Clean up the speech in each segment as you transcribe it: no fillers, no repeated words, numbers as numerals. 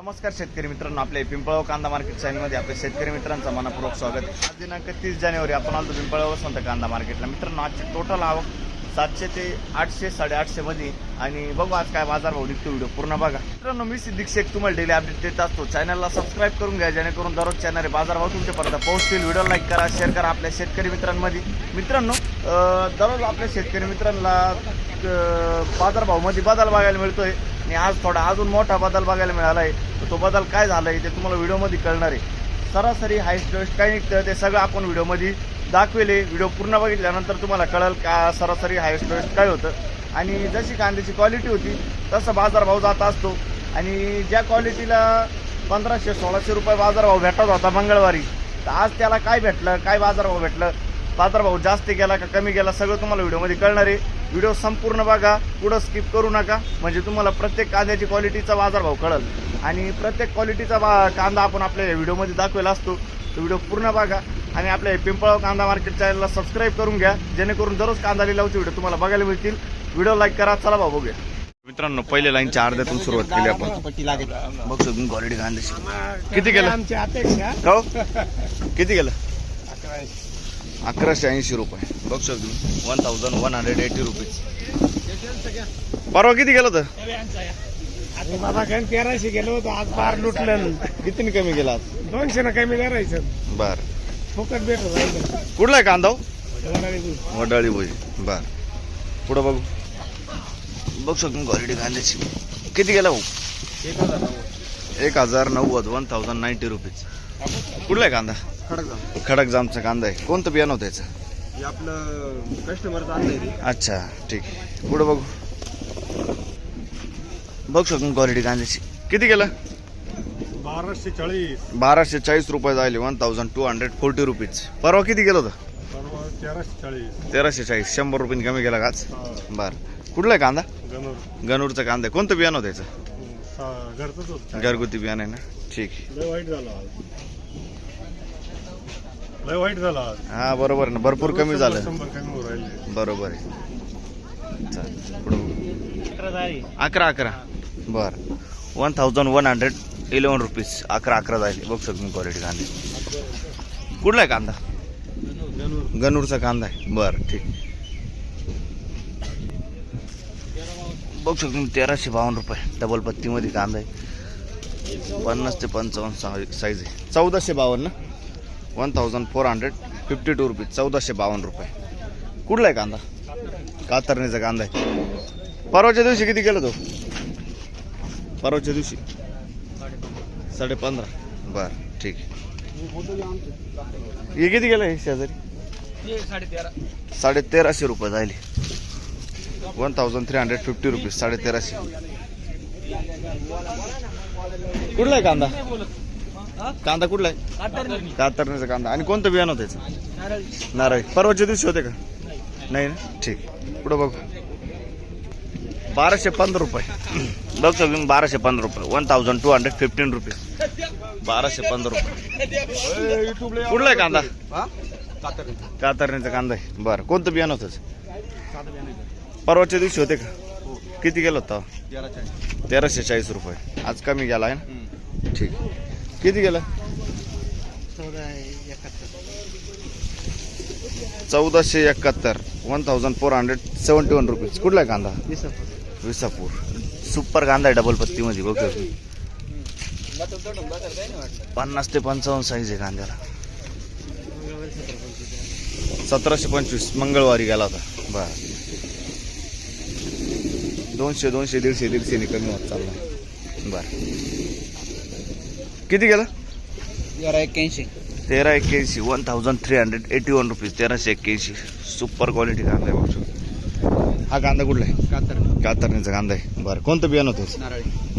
नमस्कार शेतकरी मित्रांनो, आपल्या पिंपळगाव कांदा मार्केट चॅनलमध्ये आपल्या शेतकरी मित्रांचं मनपूर्वक स्वागत. आज दिनांक 30 जानेवारी आपण आलो पिंपळगाव वसंत कांदा मार्केटला. मित्रांनो, आजची टोटल आवक 700 ते 800 850 मध्ये आणि बघू आज काय बाजार भाव निघतो. व्हिडिओ पूर्ण बघा. मित्रांनो, मी सिद्दीक शेख तुम्हाला डेली अपडेट देत असतो. चॅनलला सबस्क्राईब करून घ्या जेणेकरून दररोज चॅनल बाजार भाव तुमच्यापर्यंत पोहोचतील. व्हिडिओ लाईक करा, शेअर करा आपल्या शेतकरी मित्रांमध्ये. मित्रांनो, दररोज आपल्या शेतकरी मित्रांना बाजारभावामध्ये बदल बघायला मिळतोय आणि आज थोडा अजून मोठा बदल बघायला मिळाला आहे. तो बदल काय झाला आहे ते तुम्हाला व्हिडिओमध्ये कळणार आहे. सरासरी हायस्ट लोएस्ट काय निघतं ते सगळं आपण व्हिडिओमध्ये दाखवेले. व्हिडिओ पूर्ण बघितल्यानंतर तुम्हाला कळेल का सरासरी हायस्ट लोएस्ट काय होतं आणि जशी कांद्याची क्वालिटी होती तसा बाजारभाव जात असतो. आणि ज्या क्वालिटीला 1500-1600 रुपये बाजारभाव भेटत होता मंगळवारी, तर आज त्याला काय भेटलं, काय बाजारभाव भेटलं, बाजारभाव जास्त गेला का कमी गेला, सगळं तुम्हाला व्हिडिओमध्ये कळणार आहे. व्हिडिओ संपूर्ण बघा, पुढं स्किप करू नका, म्हणजे तुम्हाला प्रत्येक कांद्याची क्वालिटीचा बाजारभाव कळेल. आणि प्रत्येक क्वालिटीचा कांदा आपण आपल्या व्हिडिओमध्ये दाखवला असतो. तो व्हिडिओ पूर्ण बघा आणि आपल्या पिंपळगाव कांदा मार्केट चॅनलला सबस्क्राईब करून घ्या जेणेकरून दररोज कांदा लिलावचे व्हिडिओ तुम्हाला बघायला मिळतील. व्हिडिओ लाईक करा. चला भाऊ बघूया. मित्रांनो, पहिल्या लाईनच्या अर्ध्यातून सुरुवात केली आपण. बघतो तुम्ही क्वालिटी कांद्याची. किती गेलं आमची अपेक्षा हो? किती गेलं? 1180 रुपये. बघ शकतो 1180 रुपीज. परवा किती गेलं होतं? बाबा काय 1300 गेलो होतो, आज बार लुटलं. किती कमी गेला आज? 200 ना कमी करायचं. बर. फुकट भेटत राहायचं. कुठला आहे कांदा? वडाळी. वडाळी भोजी. बर. पुढं बघू. बघ शकतो क्वालिटी कांद्याची. किती गेला भाऊ? 1090 1090 रुपीज. कुठला आहे कांदा? खडक जामचा कांदा आहे. कोणतं बियाणं होतं याचं? आपलं कस्टमरचं आणलंय. अच्छा, ठीक आहे. पुढं बघू. बघ शकतो क्वालिटी कांद्याची. किती गेलं? 1240. 1240 रुपये झाले. 1240 रुपीज. परवा किती गेलं होतं? 1340. 1340. 100 रुपये कमी गेला काच. बर. कुठला आहे कांदा? गणूरचा कांदा आहे. कोणतं बियाणं होतं याचं? घरचंच होतं. घरगुती बियाणं आहे ना? ठीक आहे. लय वाईट झाला. लय वाईट झाला. हा बरोबर ना, भरपूर कमी झालं. 100 कमी होऊ राहिले. बरोबर आहे. चालेल. पुढं बघू. 11 बर. 1111 रुपीज. 11 झाले. बघ शकतो क्वालिटी कांदे. कुठला आहे कांदा? गणूरचा कांदा आहे. बरं, ठीक. बघ शकतो 1352 रुपये. डबल पत्तीमध्ये कांदा आहे. 50 ते 55 साईज आहे. 1452 ना. 1452 रुपीज. 1452 रुपये. कुठला आहे कांदा? कातरणीचा कांदा आहे. परवाच्या दिवशी किती केलं तो? परवाच्या दिवशी 15.5. बर, ठीक आहे. हे किती गेलं? हे शेजारी 1350 रुपये झाले. 1350 रुपीज. 1350. कुठला आहे कांदा? कांदा कुठला आहे? कातरणीचा कांदा. आणि कोणतं बियाणं होतं त्याचं? नारळी. परवाच्या दिवशी होते का? नाही ना, ठीक. पुढं बघू. 1215 रुपये. बघ तुम्ही 1215 रुपये. 1215 रुपीज. 1215 रुपये. कुठला आहे कांदा? कातरणीचा कांदा आहे. बरं. कोणतं बियाणं होतं? परवाच्या दिवशी होते का? किती गेलं होतं? 1340 रुपये. आज कमी गेला आहे ना? ठीक. किती गेलं? 1471. 1471 रुपीज. कुठला आहे कांदा? विसापूर. सुपर कांदा आहे. डबल पत्तीमध्ये. बघ 50 ते 55 साईज आहे कांद्याला. 1725 मंगळवारी गेला होता. बर. 200 150 कमी होत चालला. बर. किती गेलं? 1381. 1381. 1381 रुपीज. 1381. सुपर क्वालिटी कांदा आहे. बघू. हा कांदा कुठला आहे? कातरणीचा कांदा आहे. बरं. कोणतं बियाणं होतं?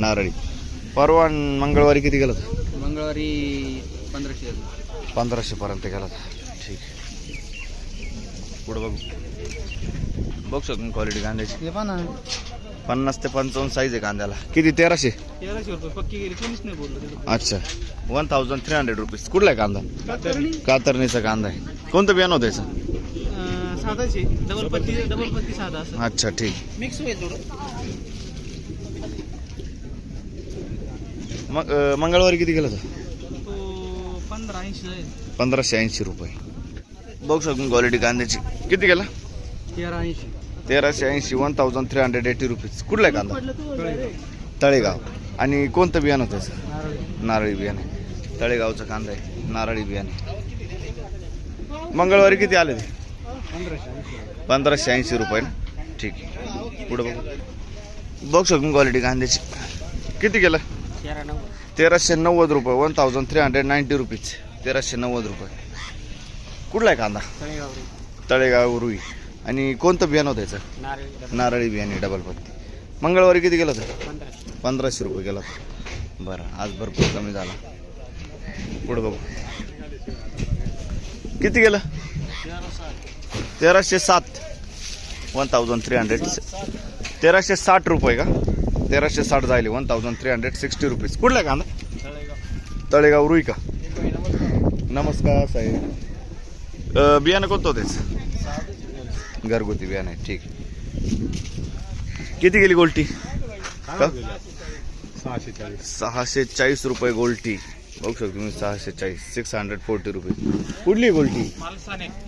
नारळी. परवा मंगळवारी किती गेलं होतं? मंगळवारी 1500. 1500 पर्यंत गेला होता. ठीक. पुढं बघू. बघ शकतो क्वालिटी कांद्याची. 50 ते 55 साईज आहे कांद्याला. किती? 1300 रुपये पक्की गेली. कोणीच नाही बोललं. अच्छा. 1300 रुपीज. कुठला आहे कांदा? कातरणीचा कांदा आहे. कोणतं बियाणं होतं याचं? साधाच आहे. डबल पत्ती साधा असं. अच्छा, ठीक. मिक्स होईल थोडं. मग मंगळवारी किती गेला होता? तो 1580 आहे. 1580 रुपये. बघू शकून क्वालिटी कांद्याची. किती गेला? 1380. 1380. 1380 रुपीज. कुठला आहे कांदा? तळेगाव. आणि कोणतं बियाणं होतं त्याचं? नारळी बियाणे. तळेगावचा कांदा आहे, नारळी बियाणे. मंगळवारी किती आले ते? 1580 रुपये ना. ठीक आहे. पुढे बघू शकून क्वालिटी कांद्याची. किती गेलं? 1390 रुपये. 1390 रुपीज. 1390 रुपये. कुठला आहे कांदा? तळेगाव रुई. आणि कोणतं बियाणं होतं त्याचं? नारळी बियाणे डबल पत्ती. मंगळवारी किती गेलं होतं? 1500 रुपये गेला होता. बरं, आज भरपूर कमी झाला. पुढे बघू. किती गेलं? 1307. 1300. 1360 रुपये का? 1360 झाले. 1360 रुपीज. कुठला आहे कांदा? तळेगाव रुई का? नमस्कार साहेब. बियाणं कोणतं होतं त्याचं? घरगुती बियाणं आहे. ठीक. किती गेली गोल्टी? 640 रुपये गोल्टी. बघू शकतो तुम्ही. 640. 640 रुपये. कुठली गोल्टी?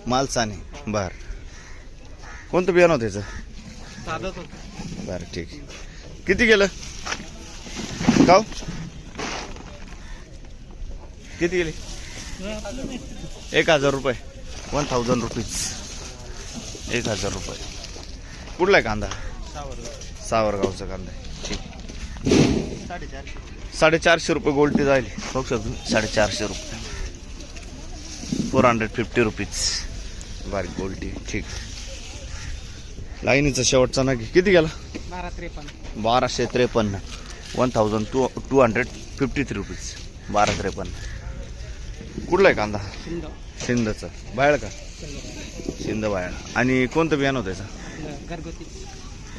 मालसाने. बर. कोणतं बियाणं होतं त्याचं? बरं, ठीक. किती गेलं? का किती गेली? 1000 रुपये. 1000 रुपीज. 1000 रुपये. कुठला आहे कांदा? सावरगावचा कांदा आहे. ठीक. 450 रुपये गोल्टी झाली. बघू शकतो. 450 रुपये. 450 रुपीज. बारीक गोल्टी. ठीक. लाईनीचा शेवटचा नग किती गेला? 1253. 1253 रुपीज. 1253. कुठला आहे कांदा? सिंधचा. बाहेर का? सिंध बाहेर. आणि कोणतं बियाणं होतं त्याचं?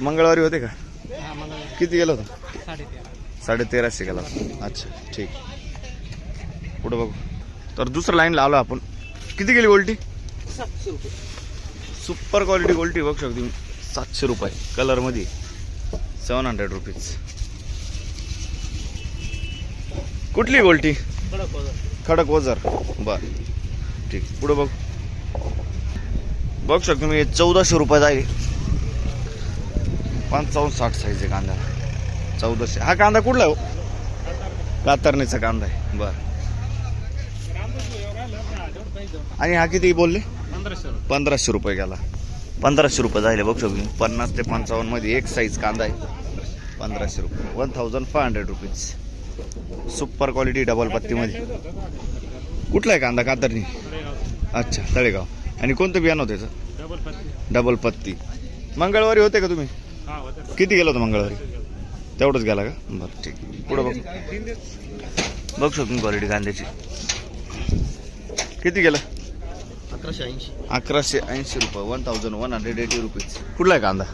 मंगळवारी होते का? किती गेलं होतं? 1350 गेला होता. अच्छा, ठीक. पुढे बघू. तर दुसरं लाईनला आलो आपण. किती गेली गोल्टी? 700 रुपये. सुपर क्वालिटी गोल्टी. बघू शकतो 700 रुपये कलरमध्ये. 700 रुपीज. कुठली गोल्टी? खडक ओझर. बर, ठीक. पुढे बघ. बघू शकतो मी. 1400 रुपये जाईल. 55-60 साईज आहे कांदा. 1400. हा कांदा कुठला आहे? कातरणीचा कांदा आहे. बर. आणि हा किती बोलले? 1500 रुपये गेला. 1500 रुपये झाले. बघू शकतो 50 ते 55 मध्ये एक साईज कांदा आहे. 1500 रुपये. 1500 रुपीज. सुपर क्वालिटी डबल पत्तीमध्ये. कुठला आहे कांदा? कातरणी. अच्छा, तळेगाव. आणि कोणतं बियाणं होतं त्याचं? डबल पत्ती. मंगळवारी होते का तुम्ही? किती गेलं होतं मंगळवारी? तेवढंच गेला का? बरं, ठीक. पुढं बघ. बघू शकतो क्वालिटी कांद्याची. किती गेलं? 1180 रुपये. 1180 रुपीज. कुठला आहे कांदा?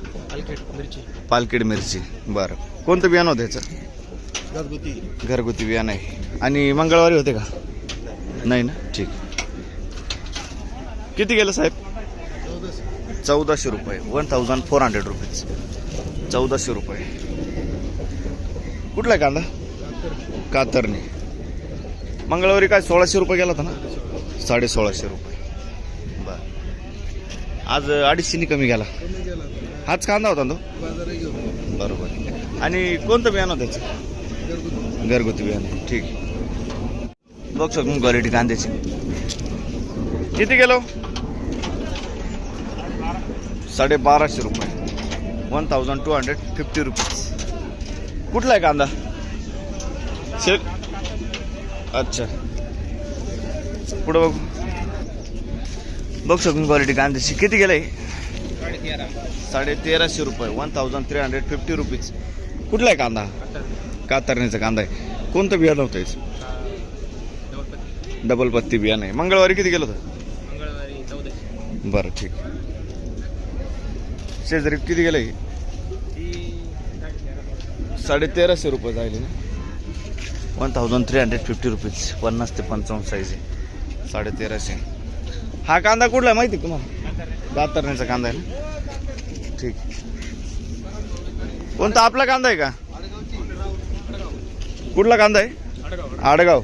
पालखेड मिरची. बरं. कोणतं बियाणं होतं त्याचं? घरगुती बियाणं आहे. आणि मंगळवारी होते का? नाही ना. ठीक. किती गेलं साहेब? 1400 रुपये. 1400 रुपीज. 1400 रुपये. कुठला आहे कांदा? कातरणी. मंगळवारी काय 1600 रुपये गेला होता ना? 1650 रुपये. बर. आज 250 कमी गेला. हाच कांदा होता ना तो? बरोबर. आणि कोणतं बियाणं होतं त्याचं? घरगुती बियाणं. ठीक. बघ शकतो क्वालिटी कांद्याची. किती गेलो? 1250 रुपये. 1250 रुपीज. कुठला आहे कांदा? अच्छा. पुढं बघू. बघ शकतो क्वालिटी कांद्याची. किती गेलंय? 1350 रुपये. 1350 रुपीज. कुठला आहे कांदा? कातरणीचा कांदा आहे. कोणतं बियाणं होतं याचं? डबल पत्ती बियाणं आहे. मंगळवारी किती गेलं होतं? बरं, ठीक. शेजारी किती गेलंय? 1350 रुपये जाईल ना. 1350 रुपीज. 50 ते 55 साईज आहे. 1350. हा कांदा कुठला आहे माहिती तुम्हाला? कातरणीचा कांदा आहे ना. ठीक. कोणता आपला कांदा आहे का? कुठला कांदा आहे? आडगाव.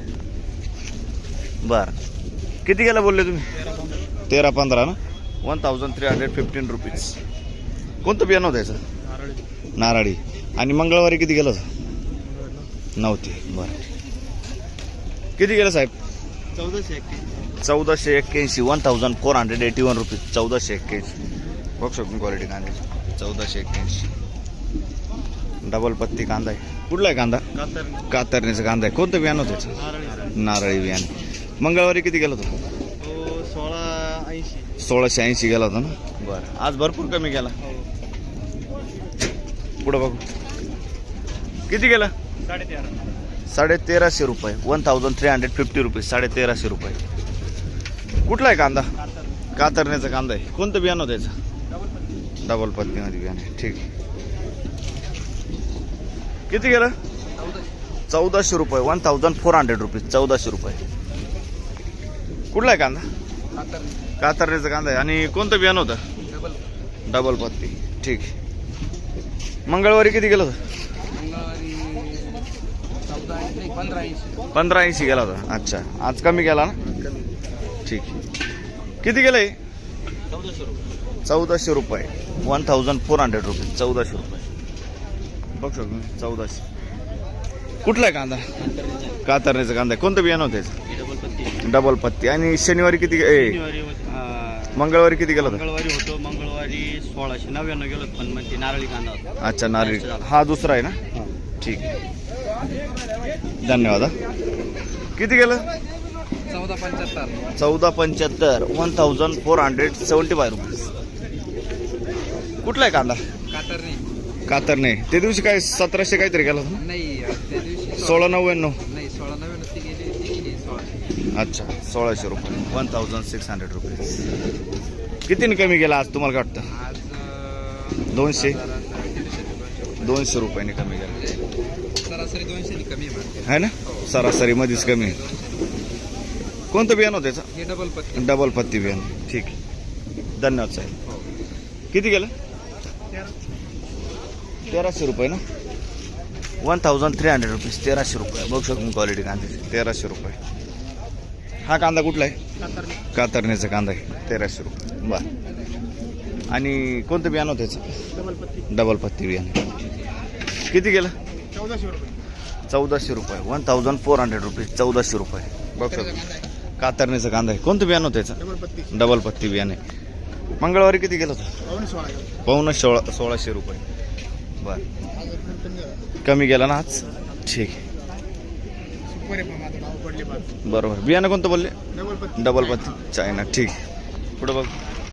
बर, किती गेला बोलले तुम्ही? 13-15 ना. 1315 रुपीज. कोणतं बियाणं होतं याचं? नारळी. आणि मंगळवारी किती गेलं होतं? नव्हते. बरं, किती गेलं साहेब? 1481. 1481 रुपीज. 1481 बघ शकतो क्वालिटी कांद्याची. 1481. डबल पत्ती कांदा आहे. कुठला आहे कांदा? कातरणीचा कांदा आहे. कोणतं बियाणं होतं त्याचं? नारळी बियाणं. मंगळवारी किती गेलं होतं? 1680 गेला होता ना. बरं, आज भरपूर कमी गेला. पुढं बघू किती गेला? 1350 रुपये. 1350 रुपये. 1350 रुपये. कुठला आहे कांदा? कातरण्याचा कांदा आहे. कोणतं बियाणं होतं त्याचं? डबल पत्तीमध्ये बियाणं आहे. ठीक आहे. किती गेलं? 1400 रुपये. 1400 रुपये. 1400 रुपये. कुठला आहे कांदा? कातरण्याचा कांदा आहे. आणि कोणतं बियाणं होतं? डबल पत्ती. ठीक आहे. मंगळवारी किती गेलं होतं? 1580 गेला होता. अच्छा, आज कमी गेला ना. ठीक आहे. किती गेलंय? 1400 रुपये. 1400 रुपये. 1400 रुपये. बघ शकतो 1400. कुठला आहे कांदा? कातरण्याचा कांदा आहे. कोणतं बियाणं होतं त्याचं? डबल पत्ती. आणि शनिवारी किती मंगळवारी किती गेला होता? मंगळवारी 1699 गेलो, पण मग ते नारळी कांदा होता. अच्छा, नारळी. हा दुसरा आहे ना. ठीक आहे. धन्यवाद. किती गेलं? 1475. 1475. 1475 रुपीज. कुठला आहे कांदा? कातरणे. ते दिवशी काय 1700 काहीतरी गेला होता ना? नाही, त्या दिवशी 1699. नाही, 1699 ती गेली 1600. अच्छा, 1600 रुपये. 1600 रुपीज. कितीने कमी गेला आज तुम्हाला काय वाटतं? आज 200 रुपयाने कमी गेला. सरासरी 200 कमी आहे. आहे ना. सरासरी मध्येच कमी आहे. कोणतं बियाणं होतं त्याचं? हे डबल पत्ती. डबल पत्ती बियाणं. ठीक आहे. धन्यवाद साहेब. किती गेलं? 1300 रुपये ना. 1300 रुपीज. 1300 रुपये. बघू शकतो क्वालिटी कांद्याची. 1300 रुपये. हा कांदा कुठला आहे? कातरण्याचा कांदा आहे. 1300 रुपये. बरं. आणि कोणतं बियाणं होतं त्याचं? डबल पत्ती बियाणं. किती गेलं? 1400 रुपये. 1400 रुपीज. 1400 रुपये. बघू शकतो कातरण्याचा कांदा आहे. कोणतं बियाणं होतं त्याचं? डबल पत्ती बियाणं आहे. मंगळवारी किती गेलं होतं? 1600 रुपये. बरं, कमी गेला ना आज. ठीक आहे. बरोबर. बियाणं कोणतं बोलले? डबल पत्ती चायना. ठीक आहे. पुढं बघ.